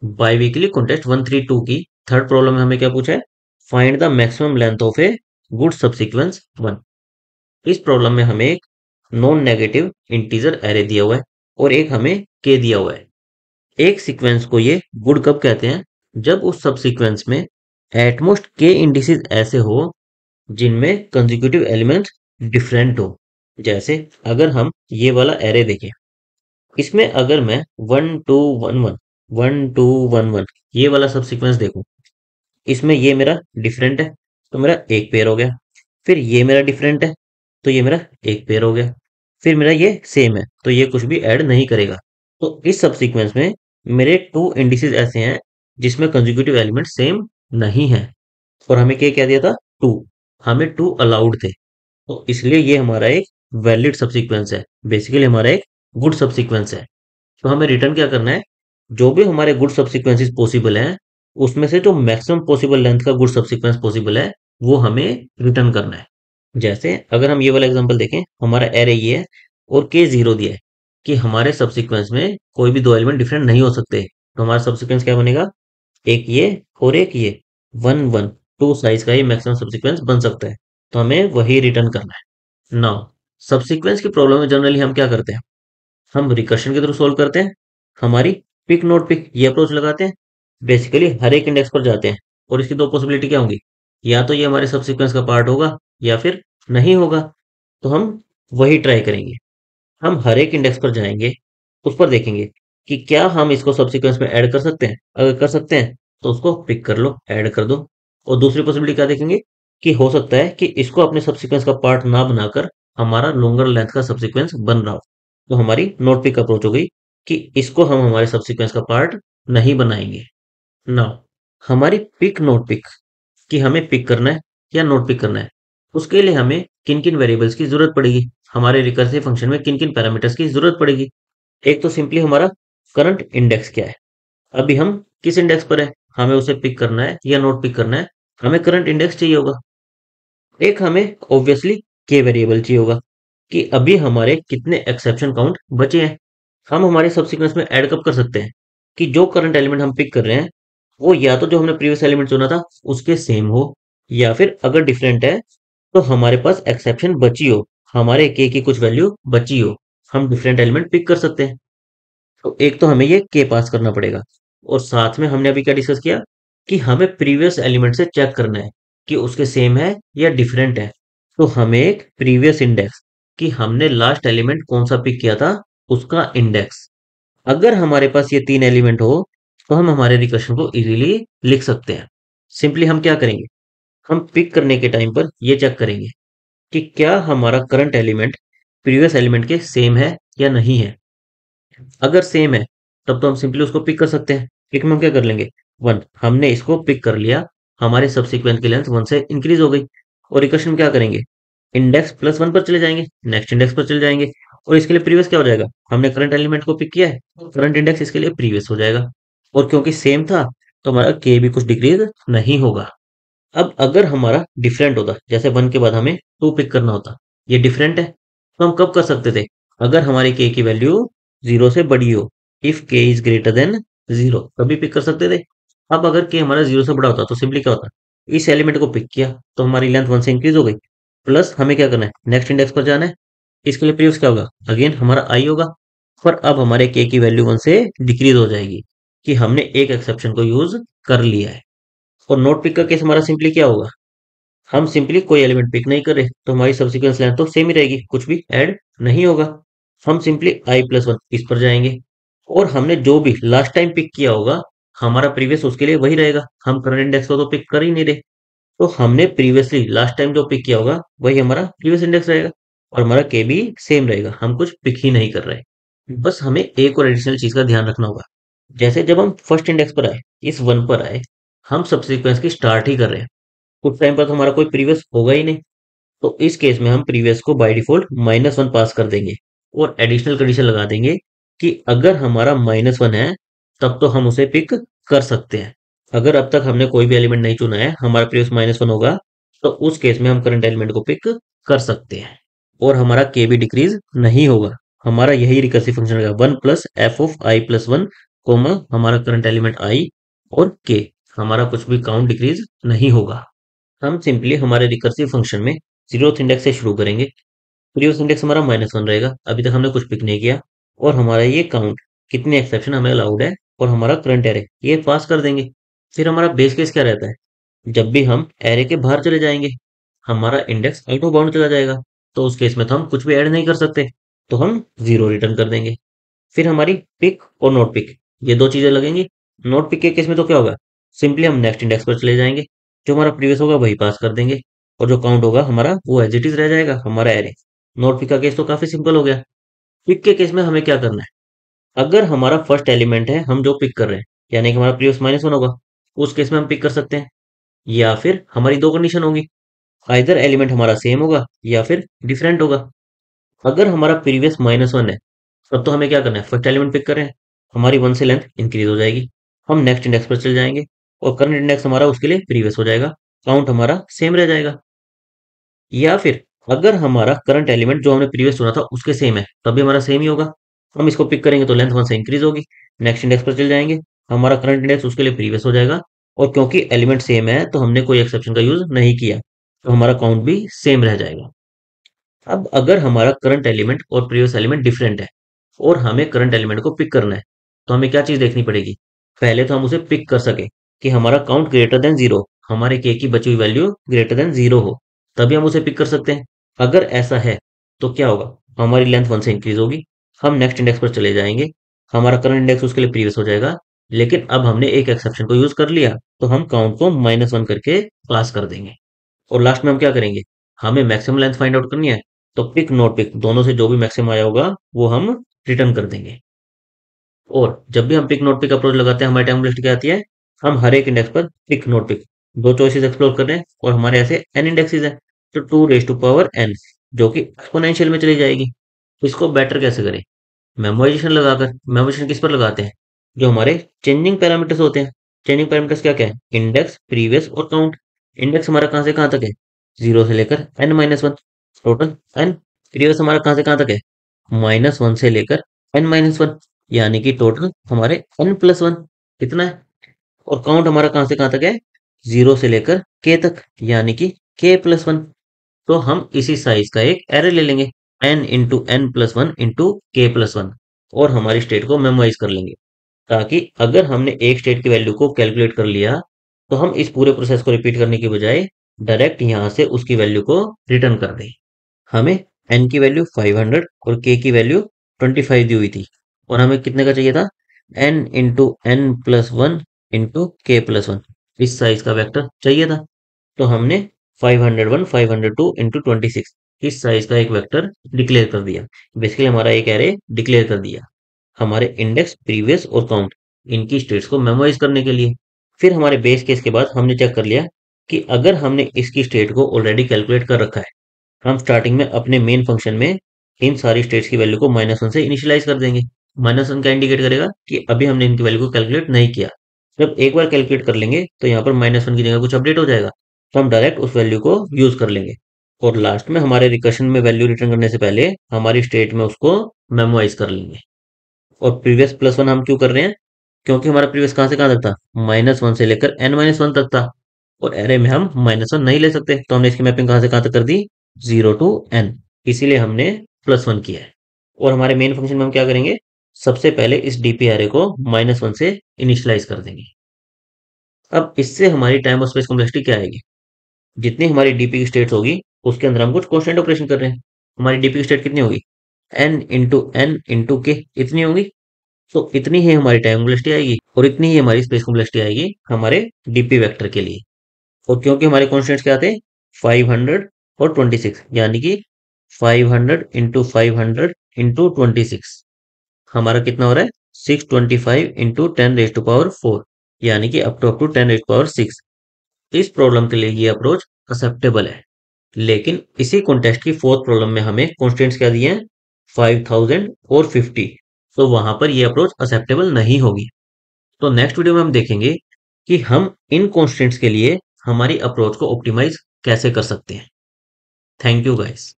बाईवीकली contest 132 की third problem में हमें क्या पूछा है? Find the maximum length of a good subsequence 1। इस प्रॉब्लम में हमें एक नॉन नेगेटिव इंटीजर एरे दिया हुआ है और एक हमें के दिया हुआ है। एक सीक्वेंस को ये गुड कब कहते हैं? जब उस सब सीक्वेंस में एटमोस्ट के इंडिसेस ऐसे हो जिनमें कंसेक्यूटिव एलिमेंट्स डिफरेंट हो। जैसे अगर हम ये वाला एरे देखें, इसमें अगर मैं 1 2 1 1 1 2 1 1 ये वाला सब सीक्वेंस देखूं, इसमें ये मेरा डिफरेंट है तो मेरा एक पेयर हो गया। फिर ये मेरा डिफरेंट है तो ये मेरा एक पेयर हो गया। फिर मेरा ये सेम है तो ये कुछ भी ऐड नहीं करेगा। तो इस सब सीक्वेंस में मेरे टू इंडिसेस ऐसे हैं जिसमें कंसेक्यूटिव एलिमेंट सेम नहीं है। और हमें क्या दिया था? टू। हमें टू अलाउड थे, तो इसलिए ये हमारा एक वैलिड सब सीक्वेंस है, बेसिकली हमारा एक गुड सब सीक्वेंस है। तो हमें रिटर्न क्या करना है? जो भी हमारे गुड सब सीक्वेंसेस पॉसिबल हैं उसमें से जो मैक्सिमम पॉसिबल लेंथ का गुड सब सीक्वेंस पॉसिबल है वो हमें रिटर्न करना है। जैसे अगर हम ये वाला एग्जांपल देखें, हमारा एरे ये है और के जीरो दिया है कि हमारे सब सीक्वेंस में कोई भी दो एलिमेंट डिफरेंट नहीं हो सकते। तो हमारा सब सीक्वेंस क्या बनेगा? एक ये और एक ये, 1 1 2 साइज का ही मैक्सिमम सब सीक्वेंस बन सकता है। तो हमें वही रिटर्न करना है। नाउ सब सीक्वेंस की प्रॉब्लम में जनरली हम क्या करते हैं? हम रिकर्शन के थ्रू सोल्व करते हैं। हमारी पिक नोट पिक ये अप्रोच लगाते हैं। बेसिकली हर एक इंडेक्स पर जाते हैं और इसकी दो पॉसिबिलिटी क्या होंगी? या तो ये हमारे सब सीक्वेंस का पार्ट होगा या फिर नहीं होगा। तो हम वही ट्राई करेंगे। हम हर एक इंडेक्स पर जाएंगे, उस पर देखेंगे कि क्या हम इसको सब सीक्वेंस में ऐड कर सकते हैं। अगर कर सकते हैं तो उसको पिक कर लो, ऐड कर दो। और दूसरी पॉसिबिलिटी क्या देखेंगे कि हो सकता है कि इसको अपने सब सीक्वेंस का पार्ट ना बनाकर हमारा लॉन्गर लेंथ का सब सीक्वेंस बन रहा हो। तो हमारी नोट पिक अप्रोच हो गई कि इसको हम हमारे सब सीक्वेंस का पार्ट नहीं बनाएंगे। नाउ हमारी पिक नोट पिक कि हमें पिक करना है या नोट पिक करना है, उसके लिए हमें किन किन वेरिएबल्स की जरूरत पड़ेगी, हमारे रिकर्सिव फंक्शन में किन किन पैरामीटर्स की जरूरत पड़ेगी। एक तो सिंपली हमारा करंट इंडेक्स क्या है, अभी हम किस इंडेक्स पर है, हमें उसे पिक करना है या नोट पिक करना है, हमें करंट इंडेक्स चाहिए होगा। एक हमें ऑब्वियसली के वेरिएबल चाहिए होगा कि अभी हमारे कितने एक्सेप्शन काउंट बचे हैं। हम हमारे सब सीक्वेंस में ऐड कब कर सकते हैं? कि जो करंट एलिमेंट हम पिक कर रहे हैं वो या तो जो हमने प्रीवियस एलिमेंट चुना था उसके सेम हो, या फिर अगर डिफरेंट है तो हमारे पास एक्सेप्शन बची हो, हमारे के की कुछ वैल्यू बची हो, हम डिफरेंट एलिमेंट पिक कर सकते हैं। तो एक तो हमें ये के पास करना पड़ेगा। और साथ में हमने अभी क्या डिस्कस किया कि हमें प्रीवियस एलिमेंट से चेक करना है कि उसके सेम है या डिफरेंट है। तो हमें एक प्रीवियस इंडेक्स कि हमने लास्ट एलिमेंट कौन सा पिक किया था उसका इंडेक्स। अगर हमारे पास ये तीन एलिमेंट हो तो हम हमारे रिकर्शन को इजीली लिख सकते हैं। सिंपली हम क्या करेंगे? हम पिक करने के टाइम पर ये चेक करेंगे कि क्या हमारा करंट एलिमेंट प्रीवियस एलिमेंट के सेम है या नहीं है। अगर सेम है तब तो हम सिंपली उसको पिक कर सकते हैं। पिक में हम क्या कर लेंगे? 1, हमने इसको पिक कर लिया, हमारे सबसीक्वेंस की लेंथ 1 से इंक्रीज हो गई। और रिकर्शन में क्या करेंगे? इंडेक्स +1 पर चले जाएंगे, नेक्स्ट इंडेक्स पर चले जाएंगे। और इसके लिए प्रीवियस क्या हो जाएगा? हमने करंट एलिमेंट को पिक किया है, करंट इंडेक्स इसके लिए प्रीवियस हो जाएगा। और क्योंकि सेम था तो हमारा के भी कुछ डिक्रीज नहीं होगा। अब अगर हमारा डिफरेंट होता, जैसे 1 के बाद हमें 2 पिक करना होता, ये डिफरेंट है, तो हम कब कर सकते थे? अगर हमारी के की वैल्यू 0 से बड़ी हो, इफ के इज ग्रेटर देन 0, तभी पिक कर सकते थे। अब अगर के हमारा 0 से बड़ा होता तो सिंपली क्या होता? इस एलिमेंट को पिक किया तो हमारी लेंथ 1 से इंक्रीज हो गई, प्लस हमें क्या करना है? नेक्स्ट इंडेक्स पर जाना है। इसके लिए प्रीवियस क्या होगा? अगेन हमारा आई होगा। पर अब हमारे के की वैल्यू 1 से डिक्रीज हो जाएगी कि हमने एक एक्सेप्शन को यूज कर लिया है। और नोट पिक का केस हमारा सिंपली क्या होगा? हम सिंपली कोई एलिमेंट पिक नहीं कर रहे तो हमारी सबसीक्वेंस लेंथ तो सेम ही रहेगी, कुछ भी ऐड नहीं होगा। हम सिंपली i+1 इस पर जाएंगे और हमने जो भी लास्ट टाइम पिक किया होगा हमारा प्रीवियस उसके लिए वही रहेगा। हम करंट इंडेक्स को तो पिक कर ही नहीं रहे, तो हमने प्रीवियसली लास्ट टाइम जो पिक किया होगा वही हमारा प्रीवियस इंडेक्स रहेगा और हमारा के भी सेम रहेगा, हम कुछ पिक ही नहीं कर रहे। बस हमें एक और एडिशनल चीज का ध्यान रखना होगा। जैसे जब हम फर्स्ट इंडेक्स पर आए, इस 1 पर आए, हम सबसीक्वेंस की स्टार्ट ही कर रहे हैं, कुछ टाइम पर तो हमारा कोई प्रीवियस होगा ही नहीं। तो इस केस में हम प्रीवियस को बाय डिफॉल्ट -1 पास कर देंगे और एडिशनल कंडीशन लगा देंगे कि अगर हमारा -1 है तब तो हम उसे पिक कर सकते हैं। अगर अब तक हमने कोई भी एलिमेंट नहीं चुना है, हमारा प्रीवियस -1 होगा, तो उस केस में हम करंट एलिमेंट को पिक कर सकते हैं और हमारा के भी डिक्रीज नहीं होगा। हमारा यही रिकर्सिव फंक्शन रहेगा 1 + f ऑफ i+1 कोमा हमारा करंट एलिमेंट आई और के, हमारा कुछ भी काउंट डिक्रीज नहीं होगा। हम सिंपली हमारे रिकर्सिव फंक्शन में जीरोथ इंडेक्स से शुरू करेंगे। प्रीवियस इंडेक्स हमारा -1 रहेगा, अभी तक हमने कुछ पिक नहीं किया, और हमारा ये काउंट कितने एक्सेप्शन हमें अलाउड है और हमारा करंट एरे ये पास कर देंगे। फिर हमारा बेस केस क्या रहता है, जब भी हम एरे के बाहर चले जाएंगे हमारा इंडेक्स आउट ऑफ बाउंड चला जाएगा, तो उस केस में तो हम कुछ भी ऐड नहीं कर सकते, तो हम 0 रिटर्न कर देंगे। फिर हमारी पिक और नोट पिक ये दो चीजें लगेंगी। नोट पिक के केस में तो क्या होगा, सिंपली हम नेक्स्ट इंडेक्स पर चले जाएंगे, जो हमारा प्रीवियस होगा वही पास कर देंगे, और जो काउंट होगा हमारा वो एज इट इज रह जाएगा हमारा एरे। नोट पिक का केस तो काफी सिंपल हो गया। पिक के केस में हमें क्या करना है, अगर हमारा फर्स्ट एलिमेंट है हम जो पिक कर रहे हैं, यानी कि हमारा प्रीवियस -1 होगा, उस केस में हम पिक कर सकते हैं। या फिर हमारी दो कंडीशन होगी, आइदर एलिमेंट हमारा सेम होगा या फिर डिफरेंट होगा। अगर हमारा प्रीवियस -1 है, तब तो हमें क्या करना है, फर्स्ट एलिमेंट पिक कर रहे हैं, हमारी 1 से लेंथ इंक्रीज हो जाएगी, हम नेक्स्ट इंडेक्स पर चले जाएंगे, और करंट इंडेक्स हमारा उसके लिए प्रीवियस हो जाएगा, काउंट हमारा सेम रह जाएगा। या फिर अगर हमारा करंट एलिमेंट जो हमने प्रीवियस चुना था उसके सेम है, तब भी हमारा सेम ही होगा, हम इसको पिक करेंगे तो लेंथ 1 से इंक्रीज होगी, नेक्स्ट इंडेक्स पर चले जाएंगे, हमारा करंट इंडेक्स उसके लिए प्रीवियस हो जाएगा, और क्योंकि एलिमेंट सेम है तो हमने कोई एक्सेप्शन का यूज नहीं किया, तो हमारा काउंट भी सेम रह जाएगा। अब अगर हमारा करंट एलिमेंट और प्रीवियस एलिमेंट डिफरेंट है और हमें करंट एलिमेंट को पिक करना है, तो हमें क्या चीज देखनी पड़ेगी, पहले तो हम उसे पिक कर सके कि हमारा काउंट ग्रेटर देन 0, हमारे के की बची हुई वैल्यू ग्रेटर देन 0 हो, तभी हम उसे पिक कर सकते हैं। अगर ऐसा है तो क्या होगा, हमारी लेंथ 1 से इंक्रीज होगी, हम नेक्स्ट इंडेक्स पर चले जाएंगे, हमारा करंट इंडेक्स उसके लिए प्रीवियस हो जाएगा, लेकिन अब हमने एक एक्सेप्शन को यूज कर लिया, तो हम काउंट को -1 करके पास कर देंगे। और लास्ट में हम क्या करेंगे, हमें मैक्सिमम लेंथ फाइंड आउट करनी है, तो पिक नोट पिक दोनों से जो भी मैक्सिमम आया होगा वो हम रिटर्न कर देंगे। और जब भी हम पिक नोट पिक अप्रोच लगाते हैं, हमारी टाइम लिस्ट क्या आती है, हम हर एक इंडेक्स पर पिक नोट पिक दो चॉइसेस एक्सप्लोर कर रहे हैं, और हमारे ऐसे n इंडेक्सेस है, तो 2 raised to power n, जो कि एक्सपोनेंशियल में चली जाएगी। इसको बेटर कैसे करें, मेमोराइजेशन लगाकर। मेमोराइजेशन किस पर लगाते हैं, जो हमारे चेंजिंग पैरामीटर्स होते हैं। चेंजिंग पैरामीटर्स क्या क्या है, इंडेक्स, प्रीवियस और काउंट। इंडेक्स हमारा कहाँ से कहाँ तक है, 0 से लेकर n-1, टोटल n। प्रीवियस हमारा कहाँ से कहाँ तक है, -1 से लेकर n-1, यानी कि टोटल हमारे n+1 कितना है। और काउंट हमारा कहाँ से कहाँ तक है, 0 से लेकर k तक, यानी कि k+1। तो हम इसी साइज का एक एरे ले लेंगे, n × n+1 × k+1, और हमारी स्टेट को मेमोराइज कर लेंगे, ताकि अगर हमने एक स्टेट की वैल्यू को कैलकुलेट कर लिया, तो हम इस पूरे प्रोसेस को रिपीट करने की बजाय डायरेक्ट यहाँ से उसकी वैल्यू को रिटर्न कर दें। हमें n की वैल्यू 500 और k की वैल्यू 25 दी हुई थी, और हमें कितने का चाहिए था, n × n+1 × k+1, इस साइज का वेक्टर चाहिए था। तो हमने 501 502 × 26 इस साइज का एक वेक्टर डिक्लेयर कर दिया, बेसिकली हमारा एक एरे डिक्लेयर कर दिया, हमारे इंडेक्स, प्रीवियस और काउंट इनकी स्टेट्स को मेमोराइज करने के लिए। फिर हमारे बेस केस के बाद हमने चेक कर लिया कि अगर हमने इसकी स्टेट को ऑलरेडी कैलकुलेट कर रखा है, हम स्टार्टिंग में अपने मेन फंक्शन में इन सारी स्टेट्स की वैल्यू को -1 से इनिशियलाइज कर देंगे। -1 क्या इंडिकेट करेगा कि अभी हमने इनकी वैल्यू को कैलकुलेट नहीं किया। जब एक बार कैलकुलेट कर लेंगे तो यहाँ पर -1 की जगह कुछ अपडेट हो जाएगा, तो हम डायरेक्ट उस वैल्यू को यूज कर लेंगे, और लास्ट में हमारे रिकर्शन में वैल्यू रिटर्न करने से पहले हमारी स्टेट में उसको मेमोराइज कर लेंगे। और प्रीवियस +1 हम क्यों कर रहे हैं, क्योंकि हमारा प्रीवियस कहाँ से कहाँ तक था, -1 से लेकर n-1 तक था, और एरे में हम -1 नहीं ले सकते, तो हमने इसकी मैपिंग कहाँ से कहाँ तक कर दी, 0 to n, इसीलिए हमने +1 किया है। और हमारे मेन फंक्शन में हम क्या करेंगे, सबसे पहले इस डीपी एरे को -1 से इनिशियलाइज कर देंगे। अब इससे हमारी टाइम और स्पेस कॉम्प्लेक्सिटी क्या आएगी, जितनी हमारी डीपी की स्टेट्स होगी उसके अंदर हम कुछ कांस्टेंट ऑपरेशन कर रहे हैं, हमारी डीपी की स्टेट कितनी होगी, n × n × k इतनी होगी, तो इतनी ही हमारी टाइम कॉम्प्लेक्सिटी आएगी, और इतनी ही हमारी स्पेस कॉम्प्लेक्सिटी आएगी हमारे डीपी वेक्टर के लिए। और क्योंकि हमारे कॉन्स्टेंट्स क्या थे, 500 और 26, यानी कि 500 × 500 × 26 हमारा कितना हो रहा है, 625 × 10⁻⁴, यानी कि अप टू 10⁻⁶। इस प्रॉब्लम के लिए ये अप्रोच एक्सेप्टेबल है। लेकिन इसी कॉन्टेक्स्ट की फोर्थ प्रॉब्लम में हमें कॉन्स्टेंट्स क्या दिए हैं, 5000 और 50, तो वहां पर ये अप्रोच एक्सेप्टेबल नहीं होगी। तो नेक्स्ट वीडियो में हम देखेंगे कि हम इन कॉन्स्टेंट्स के लिए हमारी अप्रोच को ऑप्टिमाइज कैसे कर सकते हैं। Thank you guys.